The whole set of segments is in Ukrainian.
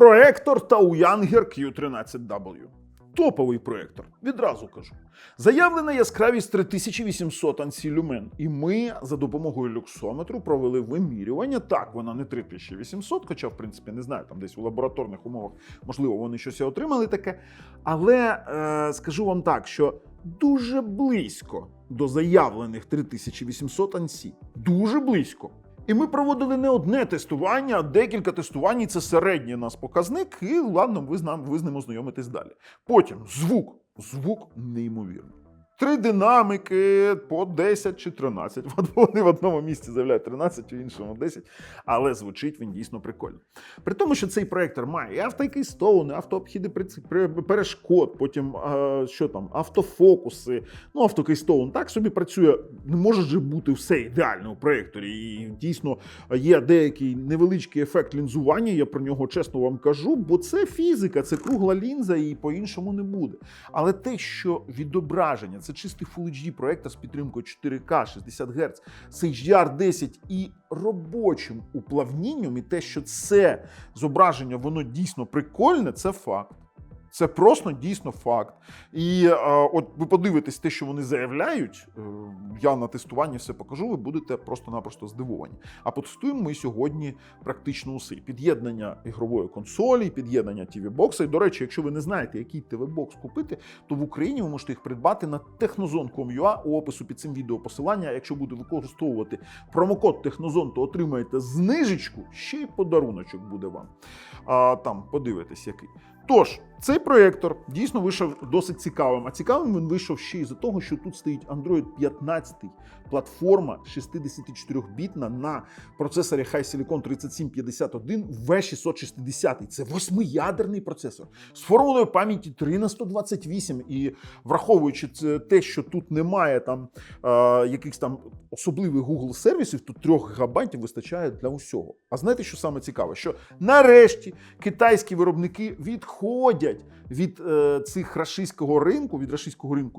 Проектор Taoyanger Q13W. Топовий проектор, відразу кажу. Заявлена яскравість 3800 ANSI люмен. І ми за допомогою люксометру провели вимірювання. Так, вона не 3800, хоча, в принципі, не знаю, там десь у лабораторних умовах, можливо, вони щось і отримали таке. Але скажу вам так, що дуже близько до заявлених 3800 ANSI. Дуже близько. І ми проводили не одне тестування, а декілька тестувань, і це середній нас показник, і ладно, ви з ним ознайомитесь далі. Потім звук неймовірний. 3 динамики по 10 чи 13. Вони в одному місці заявляють 13, в іншому 10, але звучить він дійсно прикольно. При тому, що цей проектор має і автокейстоуни, автообхіди перешкод, потім автофокуси, автокейстоун так собі працює. Не може ж бути все ідеально у проекторі. І дійсно є деякий невеличкий ефект лінзування, я про нього чесно вам кажу, бо це фізика, це кругла лінза і по-іншому не буде. Але те, що відображення, це чистий Full HD проектор з підтримкою 4К, 60 Гц, з HDR10 і робочим уплавнінням, і те, що це зображення, воно дійсно прикольне, це факт. Це просто дійсно факт. І от ви подивитесь те, що вони заявляють, я на тестуванні все покажу, ви будете просто-напросто здивовані. А потестуємо ми сьогодні практично усе. Під'єднання ігрової консолі, під'єднання TV-бокса. І, до речі, якщо ви не знаєте, який TV-бокс купити, то в Україні ви можете їх придбати на technozone.com.ua, у опису під цим відео посилання. Якщо будете використовувати промокод Technozone, то отримаєте знижечку, ще й подаруночок буде вам. Там подивитесь який. Тож, цей проєктор дійсно вийшов досить цікавим. А цікавим він вийшов ще й за того, що тут стоїть Android 15, платформа 64-бітна на процесорі HiSilicon 3751 V660. Це 8-ядерний процесор з формулою пам'яті 3х128. І враховуючи те, що тут немає якихось там особливих Google сервісів, тут 3 ГБ вистачає для усього. А знаєте, що саме цікаве? Що нарешті китайські виробники відходять від цих рашистського ринку,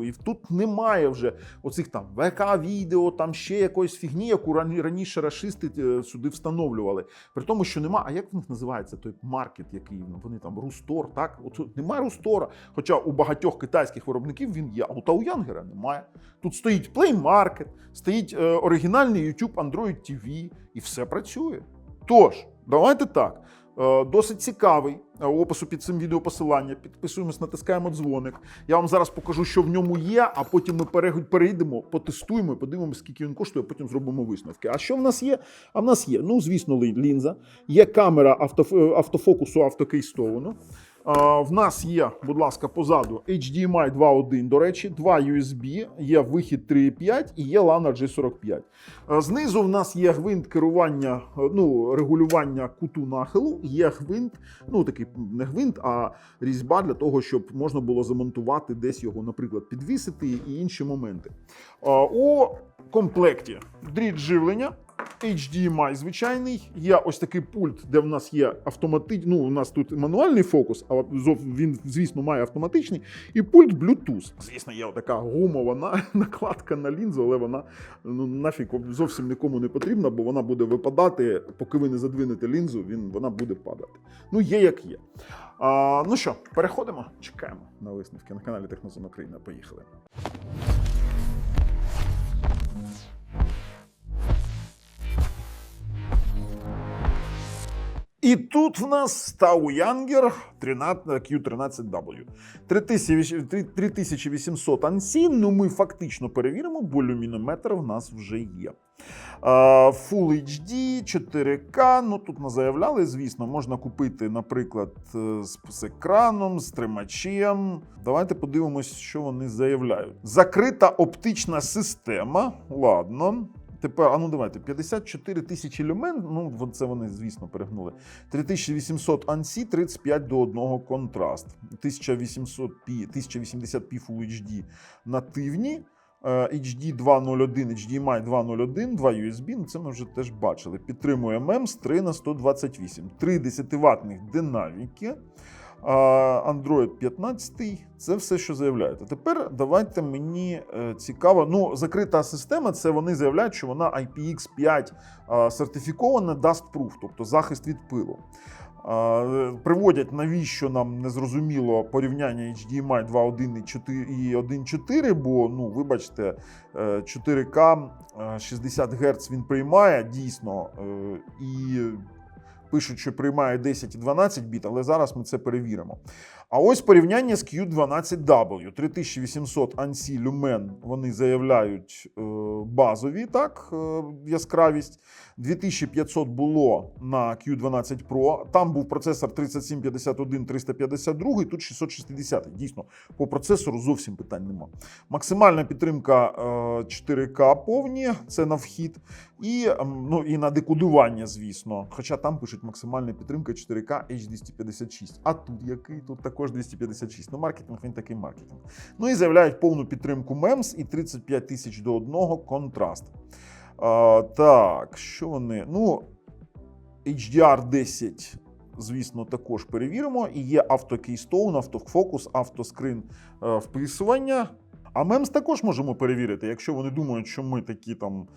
і тут немає вже оцих там ВК-відео, там ще якоїсь фігні, яку раніше рашисти сюди встановлювали. При тому, що нема, а як в них називається той маркет, який вони там, Рустор, так? От немає Рустора, хоча у багатьох китайських виробників він є, а у Taoyanger немає. Тут стоїть Play Market, стоїть оригінальний YouTube, Android TV, і все працює. Тож, давайте так. Досить цікавий, у опису під цим відео посилання, підписуємось, натискаємо дзвоник. Я вам зараз покажу, що в ньому є, а потім ми перейдемо, потестуємо, подивимося, скільки він коштує, а потім зробимо висновки. А що в нас є? А в нас є, звісно, лінза, є камера автофокусу автокейстоуну. В нас є, будь ласка, позаду HDMI 2.1, до речі, 2 USB, є вихід 3.5 і є LAN RJ45. Знизу в нас є гвинт керування, регулювання куту нахилу, є гвинт, такий не гвинт, а різьба для того, щоб можна було замонтувати десь його, наприклад, підвісити і інші моменти. У комплекті дріт живлення, HDMI звичайний, є ось такий пульт, де в нас є автоматичний, у нас тут мануальний фокус, а він, звісно, має автоматичний, і пульт Bluetooth. Звісно, є така гумова накладка на лінзу, але вона нафіг зовсім нікому не потрібна, бо вона буде випадати, поки ви не задвинете лінзу, вона буде падати. Є як є. Ну що, переходимо, чекаємо на висновки на каналі Technozone Україна. Поїхали. І тут в нас Taoyanger Q13W. 3800 ANSI, ми фактично перевіримо, бо люмінометр в нас вже є. Full HD, 4К, тут не заявляли, звісно, можна купити, наприклад, з екраном, з тримачем. Давайте подивимось, що вони заявляють. Закрита оптична система, ладно. Тепер, давайте, 54 тисячі люмен, це вони, звісно, перегнули. 3800 ANSI, 35:1 контраст. 1080p Full HD нативні, HD 2.0.1, HDMI 2.0.1, 2 USB, це ми вже теж бачили. Підтримує MEMS 3х128. 3 10-ваттних динаміки. Android 15, це все, що заявляють. А тепер давайте, мені цікаво, закрита система, це вони заявляють, що вона IPX5 сертифікована, dust-proof, тобто захист від пилу. Приводять, навіщо нам незрозуміло порівняння HDMI 2.1 і 1.4, бо, ну, вибачте, 4К 60 Гц він приймає дійсно, і пишуть, що приймає 10 і 12 біт, але зараз ми це перевіримо. А ось порівняння з Q12W. 3800 ANSI Lumen, вони заявляють базові, так, яскравість. 2500 було на Q12 Pro. Там був процесор 3751, 352, тут 660. Дійсно, по процесору зовсім питань нема. Максимальна підтримка 4К повні, це на вхід. І, ну, і на декодування, звісно. Хоча там пишуть максимальна підтримка 4К H256. А тут який? Тут також 256. Ну, маркетинг, він такий маркетинг. Ну і заявляють повну підтримку MEMS і 35 тисяч до 1 контраст. Так, що вони? Ну, HDR10, звісно, також перевіримо. І є автокейстоун, автофокус, автоскрин вписування. А MEMS також можемо перевірити, якщо вони думають, що ми такі там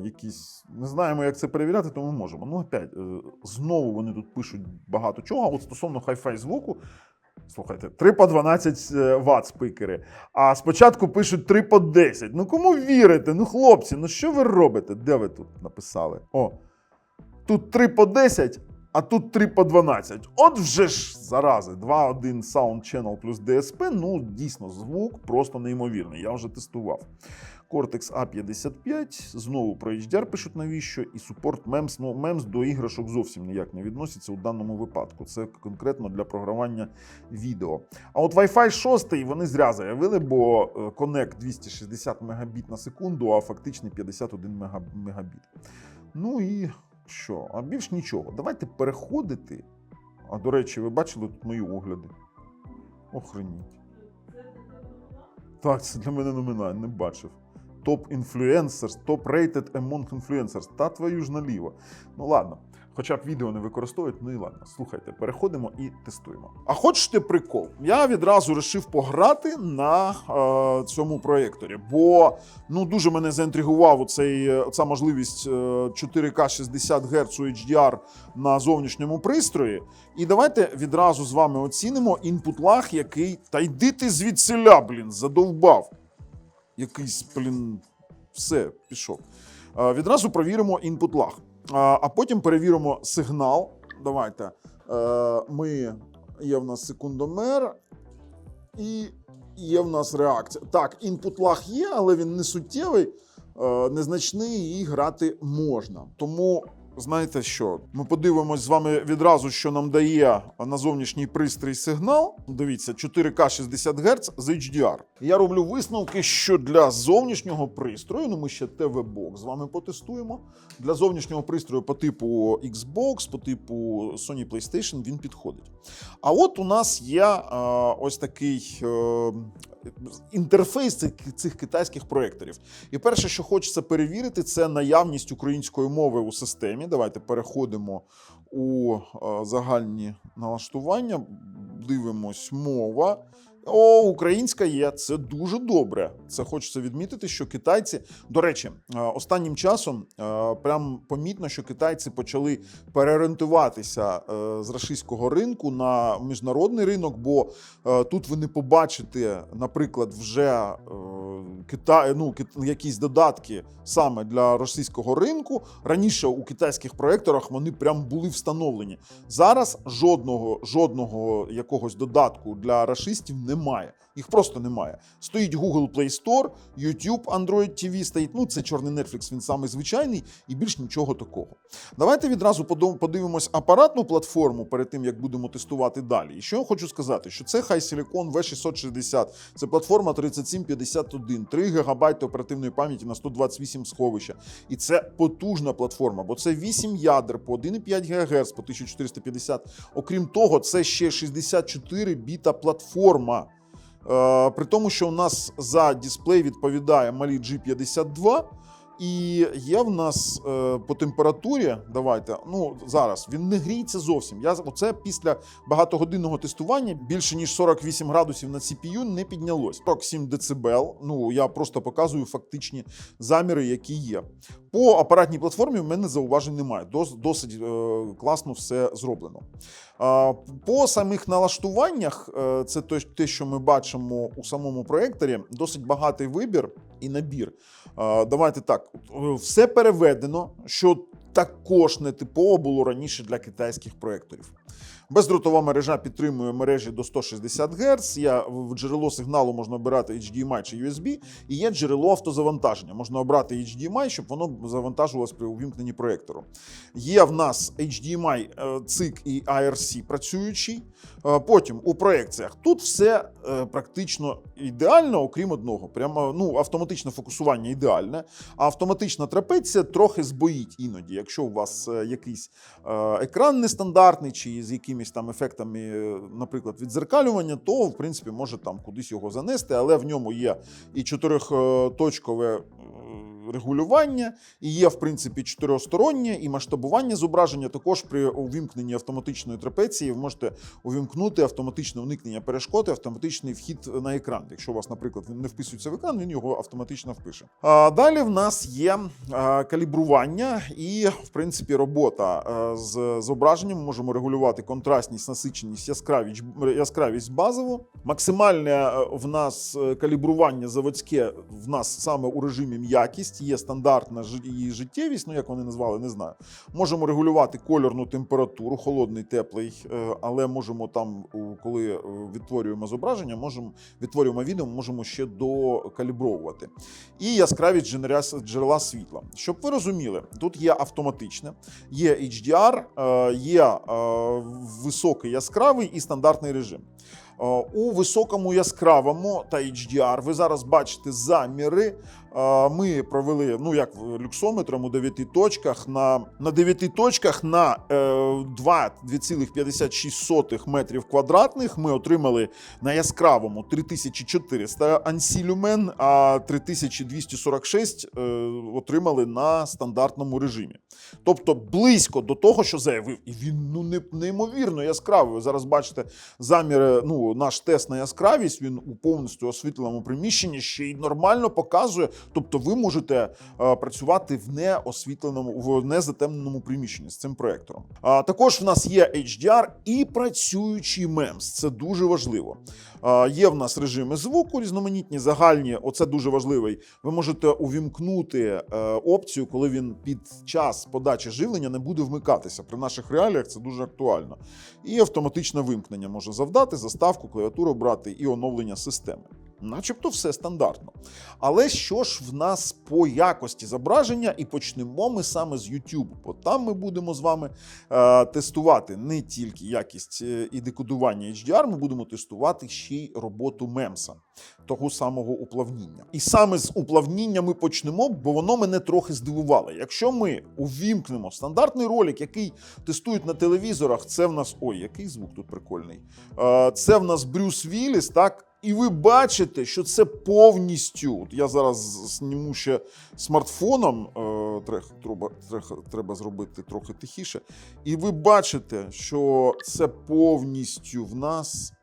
якісь не знаємо, як це перевіряти, то ми можемо. Ну, опять, знову вони тут пишуть багато чого. От стосовно Hi-Fi звуку, слухайте, 3 по 12 Вт спікери. А спочатку пишуть 3 по 10. Ну кому вірите? Ну, хлопці, ну що ви робите? Де ви тут написали? О, тут 3 по 10, а тут 3 по 12. От вже ж, зарази, 2.1 Sound Channel плюс DSP, ну, дійсно, звук просто неймовірний. Я вже тестував. Cortex A55, знову про HDR пишуть навіщо, і супорт MEMS. Ну, MEMS до іграшок зовсім ніяк не відноситься у даному випадку. Це конкретно для програвання відео. А от Wi-Fi 6 вони зря заявили, бо Connect 260 Мбіт на секунду, а фактичний 51 Мбіт. Ну і що? А більш нічого. Давайте переходити. А, до речі, ви бачили тут мої огляди? Охреніть. Так, це для мене номінально, не бачив. Top Influencers, Top Rated Among Influencers. Та твою ж наліво. Ну ладно, хоча б відео не використовують, ну і ладно. Слухайте, переходимо і тестуємо. А хочете прикол? Я відразу вирішив пограти на цьому проєкторі, бо ну, дуже мене заінтригував оця можливість 4К 60 Гц HDR на зовнішньому пристрої. І давайте відразу з вами оцінимо інпут лаг, який... Та йди ти звідсиля, блін, задовбав. Якийсь, блін, все, пішов. Відразу перевіримо інпут лаг. А потім перевіримо сигнал. Давайте. Є в нас секундомер і є в нас реакція. Так, інпут лаг є, але він не суттєвий, незначний, і грати можна. Тому, знаєте що, ми подивимось з вами відразу, що нам дає на зовнішній пристрій сигнал. Дивіться, 4К 60 Гц з HDR. Я роблю висновки, що для зовнішнього пристрою, ну ми ще TV-Box з вами потестуємо, для зовнішнього пристрою по типу Xbox, по типу Sony PlayStation він підходить. А от у нас є ось такий інтерфейс цих китайських проєкторів. І перше, що хочеться перевірити, це наявність української мови у системі. Давайте переходимо у загальні налаштування, дивимось мова. О, українська є, це дуже добре. Це хочеться відмітити, що китайці, до речі, останнім часом прям помітно, що китайці почали переорієнтуватися з російського ринку на міжнародний ринок, бо тут ви не побачите, наприклад, вже якісь додатки саме для російського ринку. Раніше у китайських проєкторах вони прям були встановлені. Зараз жодного якогось додатку для рашистів немає. Їх просто немає. Стоїть Google Play Store, YouTube, Android TV стоїть. Ну, це чорний Netflix, він самий звичайний і більш нічого такого. Давайте відразу подивимось апаратну платформу перед тим, як будемо тестувати далі. І що я хочу сказати, що це HiSilicon V660. Це платформа 3751, 3 ГБ оперативної пам'яті на 128 сховища. І це потужна платформа, бо це 8 ядер по 1,5 ГГц по 1450. Окрім того, це ще 64 біта платформа. При тому, що у нас за дисплей відповідає Mali G52, І є в нас по температурі, давайте, зараз він не гріється зовсім. Оце після багатогодинного тестування більше ніж 48 градусів на CPU не піднялось. 47 дБ, я просто показую фактичні заміри, які є. По апаратній платформі в мене зауважень немає, досить класно все зроблено. По самих налаштуваннях, це те, що ми бачимо у самому проєкторі, досить багатий вибір і набір. Давайте так, все переведено, що також не типово було раніше для китайських проєкторів. Бездротова мережа підтримує мережі до 160 Гц, в джерело сигналу можна обирати HDMI чи USB, і є джерело автозавантаження. Можна обрати HDMI, щоб воно завантажувалось при увімкненні проєктору. Є в нас HDMI, CIC і IRC працюючий. Потім у проєкціях тут все практично ідеально, окрім одного. Прямо, автоматичне фокусування ідеальне, а автоматична трапеція трохи збоїть іноді. Якщо у вас якийсь екран нестандартний чи з якимись там ефектами, наприклад, віддзеркалювання, то, в принципі, може там кудись його занести, але в ньому є і чотирьохточкове регулювання, і є, в принципі, чотиристороннє, і масштабування зображення. Також при увімкненні автоматичної трапеції ви можете увімкнути автоматичне уникнення перешкод і автоматичний вхід на екран. Якщо у вас, наприклад, він не вписується в екран, він його автоматично впише. Далі в нас є калібрування і, в принципі, робота з зображенням. Ми можемо регулювати контрастність, насиченість, яскравість базово. Максимальне в нас калібрування заводське в нас саме у режимі м'якість. Є стандартна її життєвість, як вони назвали, не знаю. Можемо регулювати кольорну температуру, холодний, теплий, але можемо там, коли відтворюємо зображення, відтворюємо відео, можемо ще докалібровувати. І яскравість джерела світла. Щоб ви розуміли, тут є автоматичне, є HDR, є високий яскравий і стандартний режим. У високому яскравому та HDR ви зараз бачите заміри. Ми провели, як люксометром у 9 точках, на 9 точках на 2,56 метрів квадратних ми отримали на яскравому 3400 ANSI люмен, а 3246 отримали на стандартному режимі. Тобто близько до того, що заявив. І він неймовірно яскравий. Ви зараз бачите заміри, наш тест на яскравість, він у повністю освітленому приміщенні ще й нормально показує. Тобто ви можете працювати в незатемненому приміщенні з цим проєктором. Також в нас є HDR і працюючий MEMS. Це дуже важливо. Є в нас режими звуку різноманітні, загальні. Оце дуже важливий. Ви можете увімкнути опцію, коли він під час подачі живлення не буде вмикатися. При наших реаліях це дуже актуально. І автоматичне вимкнення може завдати, заставку, клавіатуру брати і оновлення системи. Начебто все стандартно. Але що ж в нас по якості зображення? І почнемо ми саме з YouTube. Бо там ми будемо з вами тестувати не тільки якість і декодування HDR, ми будемо тестувати ще й роботу MEMS, того самого уплавніння. І саме з уплавніння ми почнемо, бо воно мене трохи здивувало. Якщо ми увімкнемо стандартний ролик, який тестують на телевізорах, це в нас... Ой, який звук тут прикольний. Це в нас Брюс Вілліс, так? І ви бачите, що це повністю, я зараз зніму ще смартфоном, треба зробити трохи тихіше, і ви бачите, що це повністю в нас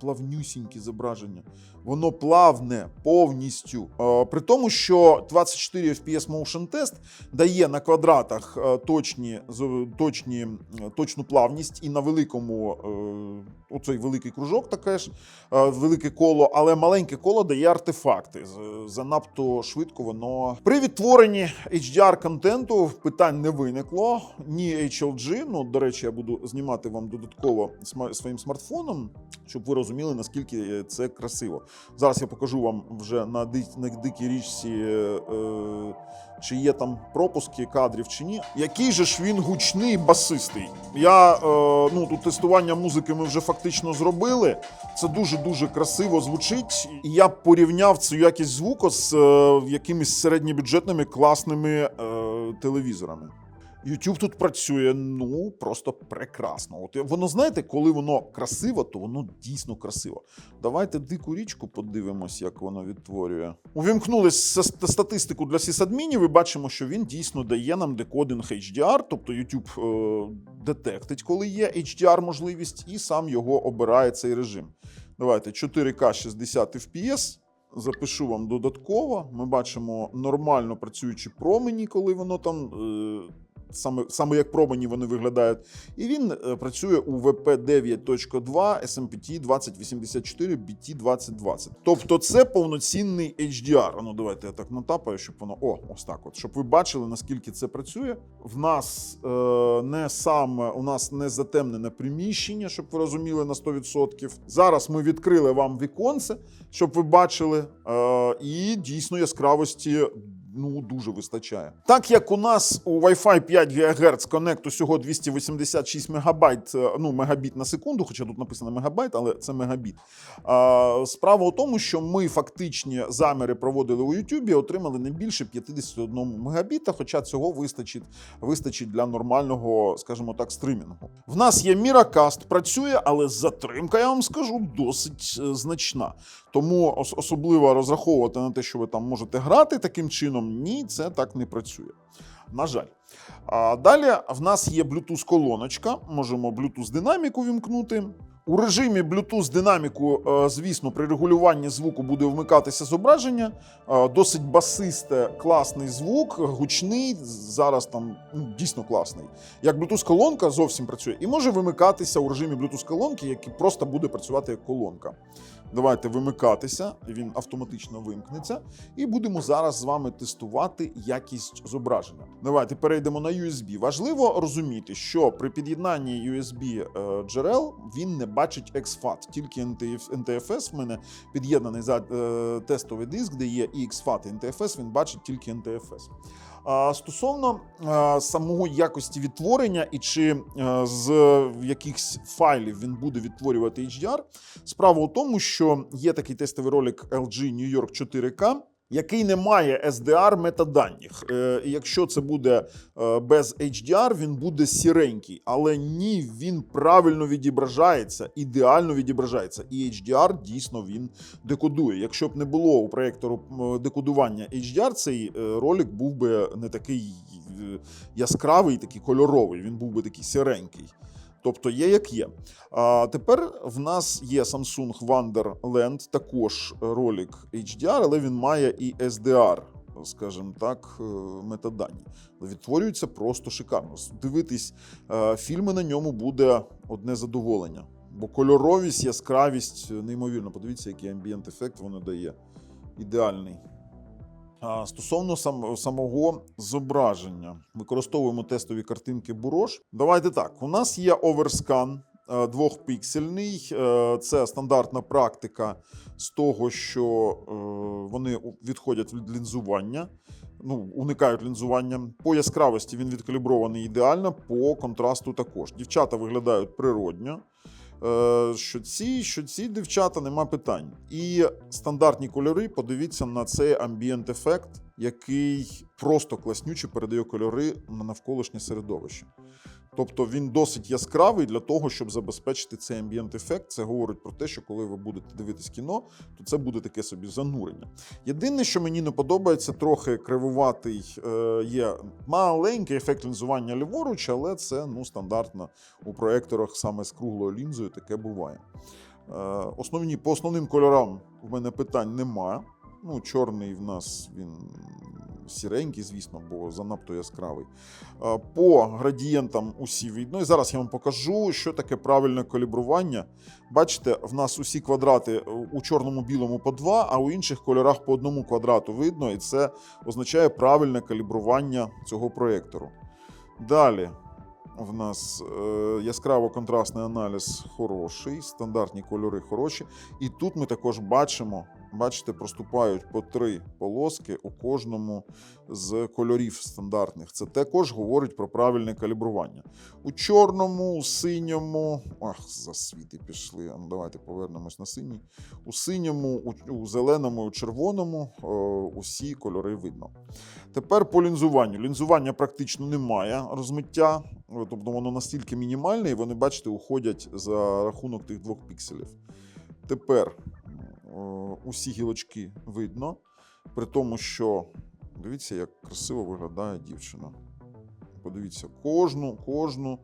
плавнюсіньке зображення. Воно плавне повністю. При тому, що 24 FPS Motion Test дає на квадратах точну плавність і на великому, оцей великий кружок таке ж, велике коло, але маленьке коло дає артефакти. Занадто швидко воно. При відтворенні HDR-контенту питань не виникло, ні HLG, до речі, я буду знімати вам додатково своїм смартфоном, щоб ви розуміли, наскільки це красиво. Зараз я покажу вам вже на дикій річці, чи є там пропуски кадрів чи ні. Який же ж він гучний, басистий. Тут тестування музики ми вже фактично зробили. Це дуже-дуже красиво звучить. І я порівняв цю якість звуку з якимись середньобюджетними класними телевізорами. YouTube тут працює, просто прекрасно. От воно, знаєте, коли воно красиво, то воно дійсно красиво. Давайте дику річку подивимось, як воно відтворює. Увімкнули статистику для сисадмінів і бачимо, що він дійсно дає нам декодинг HDR, тобто YouTube детектить, коли є HDR-можливість, і сам його обирає цей режим. Давайте 4К 60 FPS. Запишу вам додатково. Ми бачимо нормально працюючі промені, коли воно там, саме як промені вони виглядають. І він працює у WP9.2 SMPTE 2084 BT2020. Тобто це повноцінний HDR. Ну, давайте я так натапаю, щоб воно... ось так от. Щоб ви бачили, наскільки це працює. У нас не затемнене приміщення, щоб ви розуміли, на 100%. Зараз ми відкрили вам віконце, щоб ви бачили. І дійсно яскравості дуже вистачає. Так як у нас у Wi-Fi 5 ГГц коннект усього 286 мегабіт на секунду, хоча тут написано мегабайт, але це мегабіт. Справа у тому, що ми фактичні заміри проводили у YouTube, отримали не більше 51 мегабіта, хоча цього вистачить для нормального, скажімо так, стримінгу. В нас є Miracast, працює, але затримка, я вам скажу, досить значна. Тому особливо розраховувати на те, що ви там можете грати таким чином, ні, це так не працює. На жаль. Далі в нас є Bluetooth-колоночка, можемо Bluetooth-динаміку вімкнути. У режимі Bluetooth-динаміку, звісно, при регулюванні звуку буде вмикатися зображення. Досить басисте, класний звук, гучний, зараз там дійсно класний. Як Bluetooth-колонка зовсім працює, і може вимикатися у режимі Bluetooth-колонки, який просто буде працювати як колонка. Давайте вимикатися, він автоматично вимкнеться. І будемо зараз з вами тестувати якість зображення. Давайте перейдемо на USB. Важливо розуміти, що при під'єднанні USB джерел він не бачить XFAT, тільки NTFS. В мене під'єднаний тестовий диск, де є і XFAT, і NTFS, він бачить тільки NTFS. Стосовно самої якості відтворення і чи з якихось файлів він буде відтворювати HDR, справа у тому, що є такий тестовий ролик LG New York 4K, який не має SDR метаданіх. І якщо це буде без HDR, він буде сіренький. Але ні, він правильно відображається, ідеально відображається. І HDR дійсно він декодує. Якщо б не було у проєктору декодування HDR, цей ролик був би не такий яскравий, такий кольоровий, він був би такий сіренький. Тобто є як є. Тепер в нас є Samsung Wonderland, також ролик HDR, але він має і SDR, скажімо так, метадані. Відтворюється просто шикарно. Дивитись фільми на ньому буде одне задоволення. Бо кольоровість, яскравість неймовірно. Подивіться, який ambient-ефект воно дає. Ідеальний. Стосовно самого зображення, використовуємо тестові картинки Buroj. Давайте так, у нас є оверскан двохпіксельний, це стандартна практика з того, що вони відходять від лінзування, уникають лінзування. По яскравості він відкалібрований ідеально, по контрасту також. Дівчата виглядають природньо. Що ці дівчата, нема питань. І стандартні кольори, подивіться на цей ambient-ефект, який просто класнюче передає кольори на навколишнє середовище. Тобто він досить яскравий для того, щоб забезпечити цей ambient-ефект. Це говорить про те, що коли ви будете дивитись кіно, то це буде таке собі занурення. Єдине, що мені не подобається, трохи кривуватий, є маленький ефект лінзування ліворуч, але це стандартно у проекторах саме з круглою лінзою таке буває. По основним кольорам в мене питань немає. Чорний в нас він сіренький, звісно, бо занадто яскравий. По градієнтам усі видно. І зараз я вам покажу, що таке правильне калібрування. Бачите, в нас усі квадрати у чорному-білому по 2, а у інших кольорах по одному квадрату видно. І це означає правильне калібрування цього проєктору. Далі в нас яскраво-контрастний аналіз хороший, стандартні кольори хороші. І тут ми також бачимо бачите, проступають по 3 полоски у кожному з кольорів стандартних. Це також говорить про правильне калібрування. У чорному, у синьому, засвіти пішли, ну, давайте повернемось на синій. У синьому, у зеленому, у червоному усі кольори видно. Тепер по лінзуванню. Лінзування практично немає розмиття, тобто воно настільки мінімальне, і вони, бачите, уходять за рахунок тих 2 пікселів. Тепер усі гілочки видно, при тому, що дивіться, як красиво виглядає дівчина. Подивіться, кожну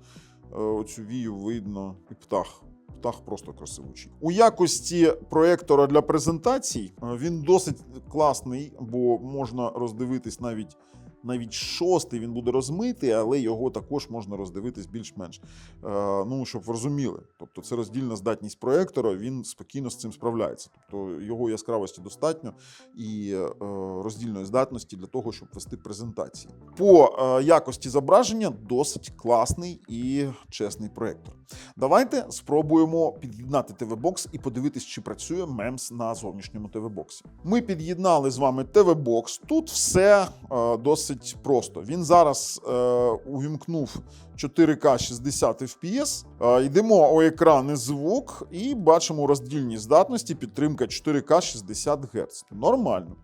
оцю вію видно, і птах. Птах просто красивучий. У якості проєктора для презентацій він досить класний, бо можна роздивитись навіть 6-й він буде розмитий, але його також можна роздивитись більш-менш. Ну, щоб ви розуміли. Тобто це роздільна здатність проєктора, він спокійно з цим справляється. Тобто його яскравості достатньо і роздільної здатності для того, щоб вести презентації. По якості зображення досить класний і чесний проєктор. Давайте спробуємо під'єднати ТВ-бокс і подивитись, чи працює MEMS на зовнішньому ТВ-боксі. Ми під'єднали з вами ТВ-бокс. Тут все досить просто. Він зараз увімкнув 4К 60 FPS. Йдемо у екран і звук і бачимо роздільні здатності, підтримка 4К 60 Гц. Нормально.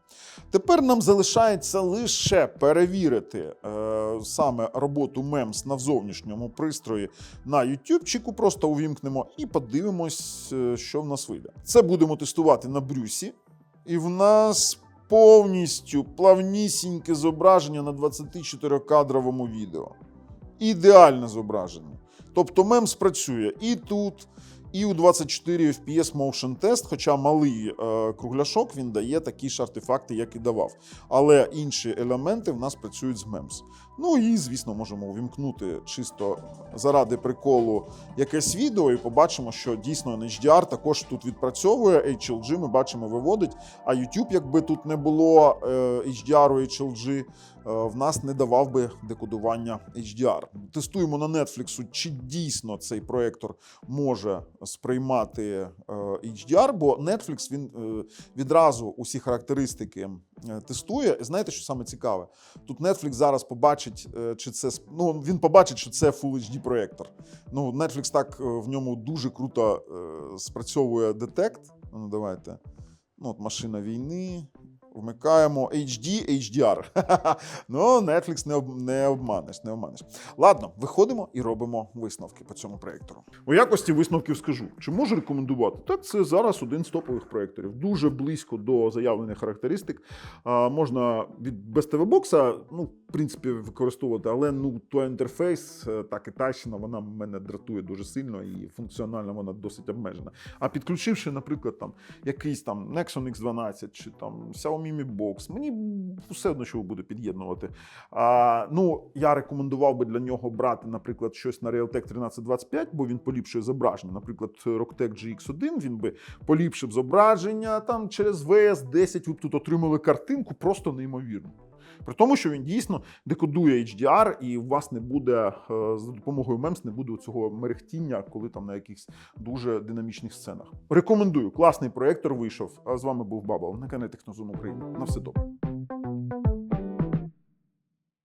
Тепер нам залишається лише перевірити саме роботу MEMS на зовнішньому пристрої на ютубчику. Просто увімкнемо і подивимось, що в нас вийде. Це будемо тестувати на Брюсі. І в нас повністю плавнісіньке зображення на 24-кадровому відео. Ідеальне зображення. Тобто MEMS працює і тут, і у 24 FPS Motion Test, хоча малий кругляшок, він дає такі ж артефакти, як і давав. Але інші елементи в нас працюють з MEMS. Ну і, звісно, можемо увімкнути чисто заради приколу якесь відео і побачимо, що дійсно HDR також тут відпрацьовує, HLG ми бачимо виводить, а YouTube, якби тут не було HDR, HLG, в нас не давав би декодування HDR. Тестуємо на Netflix, чи дійсно цей проєктор може сприймати HDR, бо Netflix, він відразу усі характеристики тестує. І знаєте, що саме цікаве? Тут Netflix зараз побачить, чи це, він побачить, що це Full HD проєктор. Netflix так в ньому дуже круто спрацьовує детект. Давайте. Машина війни. Вмикаємо HD, HDR. Netflix не обманеш. Ладно, виходимо і робимо висновки по цьому проєктору. У якості висновків скажу. Чи можу рекомендувати? Так, це зараз один з топових проєкторів. Дуже близько до заявлених характеристик. Можна без ТВ-бокса, в принципі, використовувати, але той інтерфейс, та китайщина, вона мене дратує дуже сильно і функціонально вона досить обмежена. А підключивши, наприклад, якийсь Nexon X12 чи Xiaomi Mi Box, мені все одно, що буде під'єднувати. Я рекомендував би для нього брати, наприклад, щось на Realtek 1325, бо він поліпшує зображення. Наприклад, Rocktech GX1, він би поліпшив зображення, через VS10 ви б тут отримали картинку просто неймовірну. При тому, що він дійсно декодує HDR, і у вас не буде, за допомогою MEMS, не буде цього мерехтіння, коли на якихось дуже динамічних сценах. Рекомендую, класний проєктор вийшов. А з вами був Бабл на каналі Технозон України. На все добре.